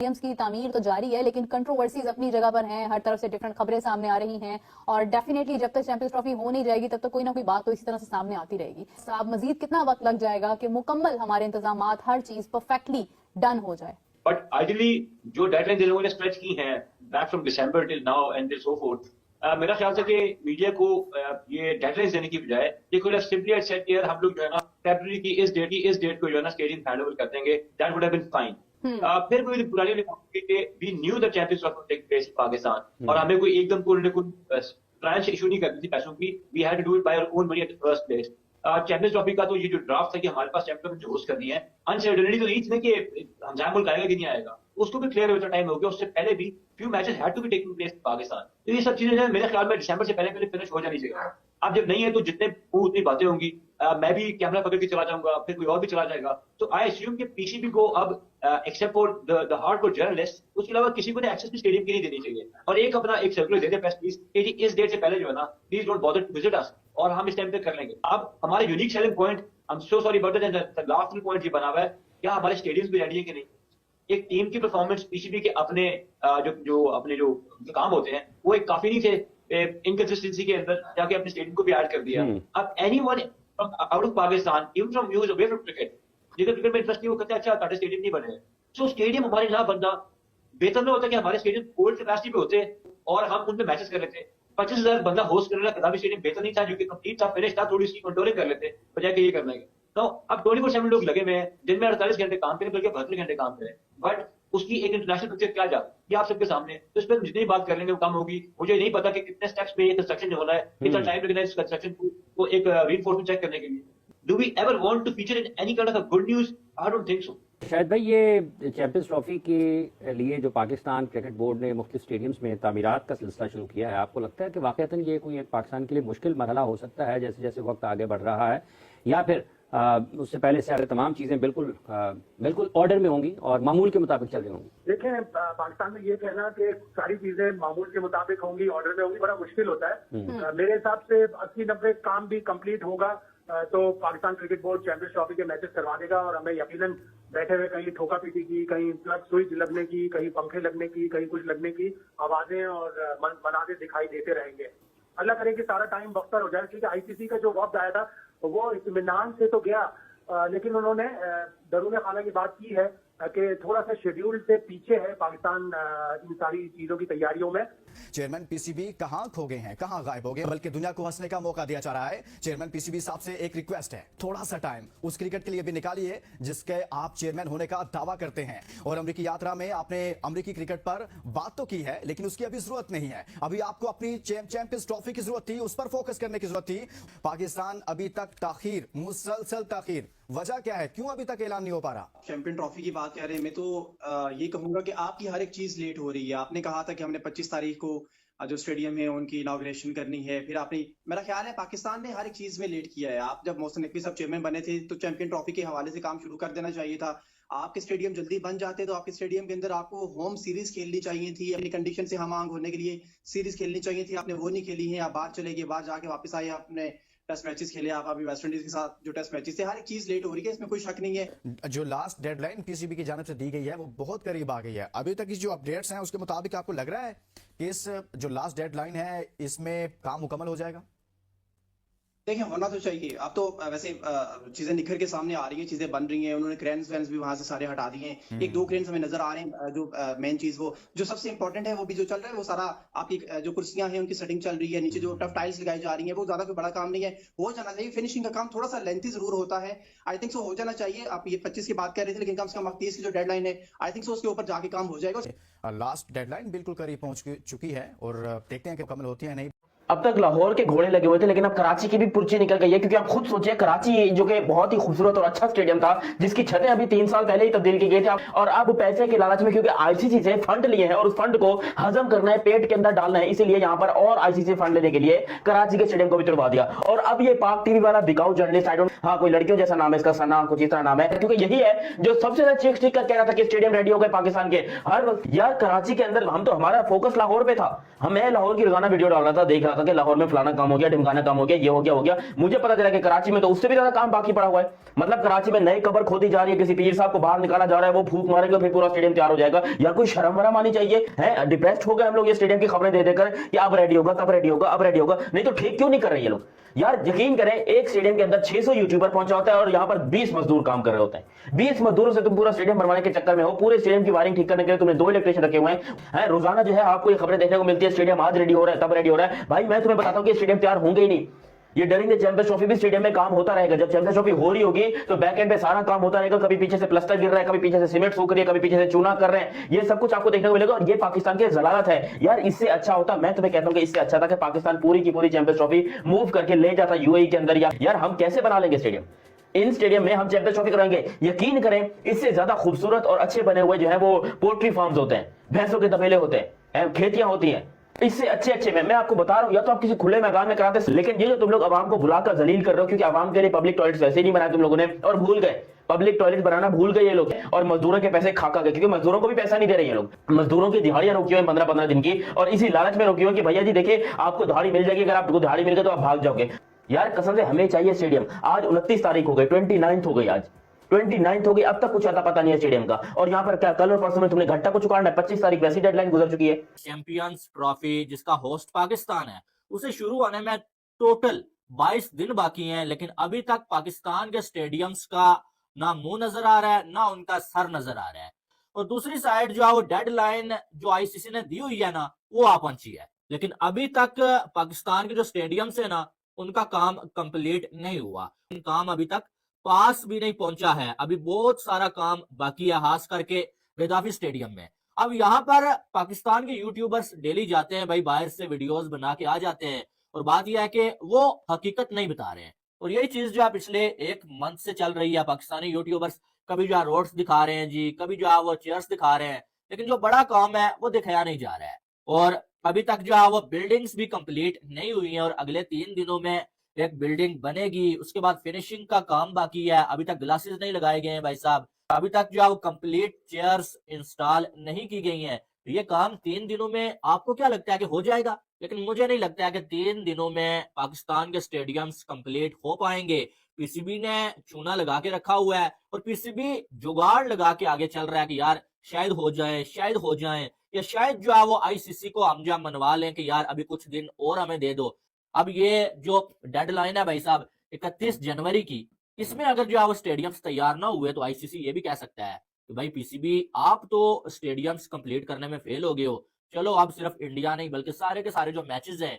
Stadiums की तामीर तो जारी है, लेकिन कंट्रोवर्सीज अपनी जगह पर हैं, हर तरफ से डिफरेंट खबरें सामने आ रही हैं और डेफिनेटली जब तक चैंपियंस ट्रॉफी हो नहीं जाएगी तब तक कोई ना कोई बात तो इसी तरह से सामने आती रहेगी। साहब मजीद कितना वक्त लग जाएगा कि मुकम्मल हमारे इंतजामात हर चीज परफेक्टली डन हो जाए? बट आइडियली जो डेडलाइन जिन लोगों ने स्ट्रेच की है back from December till now and so fourth, मेरा ख्याल से कि मीडिया को ये डेडलाइन देने की बजाय ये कोई सिंपली सेट ईयर हम लोग जो है ना फरवरी की इस डेट को जो है ना स्टेडियम हैंडओवर कर देंगे, that would have been fine. फिर कोई पुरानी रिपोर्ट की कि we knew the champions trophy take place in Pakistan और हमें कोई एकदम कोई ट्रांच इशू नहीं करनी थी पैसों की, we had to do it by our own money at the first place. Champions trophy का तो ये जो ड्राफ्ट था कि हमारे पास चैंपियन जो होस्ट करनी है, अनसर्टेनिटी तो यही थी ना कि हमजाम मुल्क आएगा कि नहीं आएगा, उसको भी क्लियर होता टाइम हो गया। उससे पहले भी few matches had to be taking place in Pakistan. तो ये सब चीजें जो है मेरे ख्याल में दिसंबर से पहले फिनिश हो जानी चाहिए। अब जब नहीं है तो जितने उतनी बातें होंगी, मैं भी कैमरा पकड़ के चला जाऊंगा, फिर कोई और भी चला जाएगा। तो आई अस्यूम कि पीसीबी को अब except for the hardcore journalist उसके अलावा किसी को एक्सेस भी स्टेडियम की नहीं देनी चाहिए और एक अपना एक सर्कुलर दे दे प्रेस प्लीज कि इस डेट से पहले जो है ना please don't bother to visit us और हम इस टाइम पे कर लेंगे। अब हमारे unique selling point, I am so sorry about that, last point ये बना हुआ है क्या हमारे स्टेडियम्स भी रेडी है कि नहीं। एक टीम की परफॉर्मेंस पीसीबी के अपने जो काम होते हैं वो एक काफी नहीं थे, इनकंसिस्टेंसी के अंदर जाके अपने स्टेडियम को भी ऐड कर दिया। अब anyone out of Pakistan even from views away from cricket जिधर क्रिकेट में इंटरेस्ट नहीं, वो कहते हैं अच्छा ताटे स्टेडियम नहीं बने। सो स्टेडियम हमारे ना बनना बेहतर ना होता कि हमारे स्टेडियम फुल कैपेसिटी पे होते और हम उनमें मैचेस कर लेते। 25,000 बंदा होस्ट करने कदापि स्टेडियम बेहतर नहीं था, जो कि कंप्लीट था, फिनिश था, थोड़ी उसकी कंट्रोलिंग कर लेते बजाय कि ये करने के। तो अब 24/7 लोग लगे हुए हैं, दिन में 48 घंटे काम करें बल्कि 72 घंटे काम करें, बट उसकी एक इंटरनेशनल पिक्चर क्या जा ये आप सबके सामने। तो इस पर जितनी बात कर लेंगे वो कम होगी। मुझे नहीं पता कि कितने स्टेप्स पे ये कंस्ट्रक्शन होना है, कितना टाइम लगना है इस कंस्ट्रक्शन को एक रीइंफोर्समेंट चेक करने के लिए। Do we ever want to feature in any kind of good news? I don't think so. शायद भाई ये चैंपियंस ट्रॉफी के लिए जो पाकिस्तान क्रिकेट बोर्ड ने मुख्तलिफ स्टेडियम्स में तामीरात का सिलसिला शुरू किया है, आपको लगता है कि वाकईतन ये कोई एक पाकिस्तान के लिए मुश्किल मरहला हो सकता है जैसे जैसे वक्त आगे बढ़ रहा है, या फिर उससे पहले से तमाम चीजें बिल्कुल ऑर्डर में होंगी और मामूल के मुताबिक चल रही होंगी? देखें, पाकिस्तान में ये कहना कि सारी चीजें मामूल के मुताबिक होंगी, ऑर्डर में होंगी, बड़ा मुश्किल होता है। मेरे हिसाब से 80-90 काम भी कंप्लीट होगा तो Pakistan cricket board champions trophy के मैचेस करवा देगा और हमें यकीनन बैठे हुए कहीं ठोका पीटी की, कहीं प्लग स्विच लगने की, कहीं पंखे लगने की, कहीं कुछ लगने की आवाजें और मनाजे दिखाई देते रहेंगे। अल्लाह करे कि सारा टाइम बख्तर हो जाए, क्योंकि आईसीसी का जो वक्त आया था वो इत्मीनान से तो गया, लेकिन उन्होंने दरूने खाना की बात की है कि थोड़ा सा शेड्यूल से पीछे है पाकिस्तान इन सारी चीजों की तैयारियों में। चेयरमैन पीसीबी कहां खो गए हैं, कहां गायब हो गए, बल्कि दुनिया को हंसने का मौका दिया जा रहा है। चेयरमैन पीसीबी साहब से एक रिक्वेस्ट है, थोड़ा सा टाइम उस क्रिकेट के लिए भी निकालिए जिसके आप चेयरमैन होने का दावा करते हैं। और अमेरिकी यात्रा में आपने अमेरिकी क्रिकेट पर बात तो की है, लेकिन उसकी अभी जरूरत नहीं है। अभी आपको अपनी चैंपियंस ट्रॉफी की जरूरत थी, उस पर फोकस करने की जरूरत थी। पाकिस्तान अभी तक ताखीर, मुसलसल ताखीर, वजह क्या है, क्यों अभी तक ऐलान नहीं हो पा रहा? चैंपियन ट्रॉफी की बात कर रहे हैं, मैं तो ये कहूंगा कि आपकी हर एक चीज लेट हो रही है। आपने कहा था कि हमने 25 तारीख को जो स्टेडियम है उनकी इनॉग्रेशन करनी है, फिर आपने, मेरा ख्याल है पाकिस्तान ने हर एक चीज में लेट किया है। आप जब मोहसिन नकवी साहब चेयरमैन बने थे तो चैंपियन ट्रॉफी के हवाले से काम शुरू कर देना चाहिए था। आपके स्टेडियम जल्दी बन जाते तो आपके स्टेडियम के अंदर आपको होम सीरीज खेलनी चाहिए थी, अपनी कंडीशन से हम आंग होने के लिए सीरीज खेलनी चाहिए थी, आपने वो नहीं खेली है। आप बाहर चले गए, बाहर जाके वापस आए, आपने टेस्ट मैचेस खेले, आप अभी वेस्ट इंडीज के साथ जो टेस्ट मैचेस थे, हर एक चीज लेट हो रही है, इसमें कोई शक नहीं है। जो लास्ट डेडलाइन पीसीबी की जानिब से दी गई है वो बहुत करीब आ गई है। अभी तक की जो अपडेट्स हैं उसके मुताबिक आपको लग रहा है कि इस जो लास्ट डेडलाइन है इसमें काम मुकम्मल हो जाएगा? देखिए, होना तो चाहिए। अब तो वैसे चीजें निखर के सामने आ रही हैं, चीजें बन रही हैं। उन्होंने क्रेन्स वैन्स भी वहां से सारे हटा दिए हैं। एक दो क्रेन्स हमें नजर आ रहे हैं। जो मेन चीज वो जो सबसे इंपॉर्टेंट है वो भी जो चल रहा है, वो सारा आपकी जो कुर्सियां हैं उनकी सेटिंग चल रही है, नीचे जो टफ टाइल्स लगाई जा रही है, वो ज्यादा कोई बड़ा काम नहीं है, हो जाना चाहिए। फिनिशिंग का काम थोड़ा सा लेंथी जरूर होता है, आई थिंक सो हो जाना चाहिए। आप ये 25 की बात कर रहे थे, लेकिन कम से कम आप 30 की जो डेडलाइन है, आई थिंक सो उसके ऊपर जाके काम हो जाएगा। लास्ट डेडलाइन बिल्कुल करीब पहुंच चुकी है और देखते हैं कि मुकम्मल होती है नहीं। अब तक लाहौर के घोड़े लगे हुए थे, लेकिन अब कराची की भी पुर्ची निकल गई है, क्योंकि आप खुद सोचिए कराची जो कि बहुत ही खूबसूरत और अच्छा स्टेडियम था, जिसकी छतें अभी 3 साल पहले ही तब्दील की गई थी, और अब पैसे के लालच में, क्योंकि आईसीसी से फंड लिए हैं और उस फंड को हजम करना है, पेट के अंदर डालना है, इसीलिए यहाँ पर और आईसीसी फंड लेने के लिए कराची के स्टेडियम को भी तुड़वा दिया। और अब ये पाक टीवी वाला बिकाऊ जर्नलिस्ट, आई डोंट, हाँ कोई लड़कियों जैसा नाम है इसका, सना कुछ इस तरह नाम है, क्योंकि यही है जो सबसे ज्यादा चीख चीख कर कह रहा था कि स्टेडियम रेडी हो गए पाकिस्तान के हर वक्त। यार कराची के अंदर हम तो, हमारा फोकस लाहौर पे था, मैं लाहौर की रोजाना वीडियो डाल रहा था, देख रहा था था कि लाहौर में फलाना काम हो गया, ढिमकाना काम हो गया, ये हो गया, मुझे पता चला कि कराची में तो उससे भी ज्यादा काम बाकी पड़ा हुआ है। मतलब कराची में नई कब्र खोदी जा रही है, किसी पीर साहब को बाहर निकाला जा रहा है, वो फूंक मारेंगे फिर पूरा स्टेडियम तैयार हो जाएगा। यार कोई शर्म वरम आनी चाहिए है। डिप्रेस्ड हो गए हम लोग ये स्टेडियम की खबरें दे देकर कि अब रेडी होगा, कब रेडी होगा, अब रेडी होगा। नहीं तो ठीक क्यों नहीं कर रहे ये लोग? यार यकीन करें, एक स्टेडियम के अंदर 600 यूट्यूबर पहुंचा होता है और यहां पर 20 मजदूर काम कर रहे होते हैं। 20 मजदूरों से तुम पूरा स्टेडियम बनवाने के चक्कर में हो। पूरे स्टेडियम की वायरिंग ठीक करने के लिए तुमने 2 इलेक्ट्रीशियन रखे हुए हैं। रोजाना जो है आपको ये खबरें देखने को मिलती है, स्टेडियम आज रेडी हो रहा है, तब रेडी हो रहा है। भाई मैं तुम्हें बताता हूं कि स्टेडियम तैयार होंगे ही नहीं। ये डरिंग चैंपियंस ट्रॉफी भी स्टेडियम में काम होता रहेगा। जब चैंपियंस ट्रॉफी हो रही होगी तो बैक एंड पे सारा काम होता रहेगा। कभी पीछे से प्लास्टर गिर रहा है, कभी पीछे से सीमेंट सूख रही है, कभी पीछे से चूना कर रहे हैं। ये सब कुछ आपको देखने को मिलेगा और ये पाकिस्तान की जलालत है। यार इससे अच्छा होता, मैं तुम्हें कहता हूं कि इससे अच्छा था कि पाकिस्तान पूरी की पूरी चैंपियंस ट्रॉफी मूव करके ले जाता यूएई के अंदर। यार हम कैसे बना लेंगे स्टेडियम? इन स्टेडियम में हम चैंपियंस ट्रॉफी कराएंगे। यकीन करें, इससे ज्यादा खूबसूरत और अच्छे बने हुए जो है वो पोल्ट्री फार्म्स होते हैं, भैंसों के तबेले होते हैं, खेतियां होती हैं। इससे अच्छे मैं आपको बता रहा हूं, या तो आप किसी खुले मैदान में कराते, लेकिन ये जो तुम लोग आवाम को बुलाकर जलील कर रहे हो, क्योंकि आवाम के लिए पब्लिक टॉयलेट्स वैसे ही नहीं बनाए तुम लोगों ने और भूल गए। पब्लिक टॉयलेट बनाना भूल गए ये लोग और मजदूरों के पैसे खा गए, क्योंकि मजदूरों को भी पैसा नहीं दे रहे ये लोग। मजदूरों की दिहाड़ियां रोकी हुई 15-15 दिन की और इसी लालच में रोकी हुई कि भैया जी देखिए आपको दिहाड़ी मिल जाएगी, अगर आपको दिहाड़ी मिल गई तो आप भाग जाओगे। यार कसम से हमें चाहिए स्टेडियम। आज 29 तारीख हो गई, 29 हो गई, आज 29 हो गई, अब तक कुछ आता पता नहीं है स्टेडियम का। और यहाँ पर क्या कल और परसों में तुमने घंटा को चुकाना है, 25 तारीख वैसी डेडलाइन गुजर चुकी है। चैंपियंस ट्रॉफी जिसका होस्ट पाकिस्तान है, उसे शुरू होने में टोटल 22 दिन बाकी हैं, लेकिन अभी तक पाकिस्तान के स्टेडियम्स का ना मुंह नजर आ रहा है, ना उनका सर नजर आ रहा है। और दूसरी साइड जो है वो डेडलाइन जो आईसीसी ने दी हुई है ना, वो आ पहुंची है, लेकिन अभी तक पाकिस्तान के जो स्टेडियम्स है ना, उनका काम कंप्लीट नहीं हुआ। काम अभी तक पास भी नहीं पहुंचा है, अभी बहुत सारा काम बाकी है, खास करके गद्दाफी स्टेडियम में। अब यहाँ पर पाकिस्तान के यूट्यूबर्स डेली जाते हैं भाई, बाहर से वीडियोस बना के आ जाते हैं और बात यह है कि वो हकीकत नहीं बता रहे हैं। और यही चीज जो है पिछले 1 मंथ से चल रही है। पाकिस्तानी यूट्यूबर्स कभी जो है रोड्स दिखा रहे हैं जी, कभी जो है वो चेयर्स दिखा रहे हैं, लेकिन जो बड़ा काम है वो दिखाया नहीं जा रहा है। और अभी तक जो है वो बिल्डिंग्स भी कंप्लीट नहीं हुई है और अगले 3 दिनों में एक बिल्डिंग बनेगी, उसके बाद फिनिशिंग का काम बाकी है। अभी तक ग्लासेस नहीं लगाए गए हैं भाई साहब, अभी तक जो है वो कंप्लीट चेयर्स इंस्टॉल नहीं की गई हैं। ये काम 3 दिनों में आपको क्या लगता है कि हो जाएगा? लेकिन मुझे नहीं लगता है कि 3 दिनों में पाकिस्तान के स्टेडियम्स कंप्लीट हो पाएंगे। पीसीबी ने चूना लगा के रखा हुआ है और पीसीबी जुगाड़ लगा के आगे चल रहा है कि यार शायद हो जाए, शायद हो जाए, या शायद जो है वो आईसीसी को हमजा मनवा लें कि यार अभी कुछ दिन और हमें दे दो। अब ये जो डेडलाइन है भाई साहब 31 जनवरी की, इसमें अगर जो है वो स्टेडियम्स तैयार ना हुए तो आईसीसी ये भी कह सकता है कि भाई पीसीबी आप तो स्टेडियम्स कंप्लीट करने में फेल हो गए हो, चलो अब सिर्फ इंडिया नहीं बल्कि सारे के सारे जो मैचेस हैं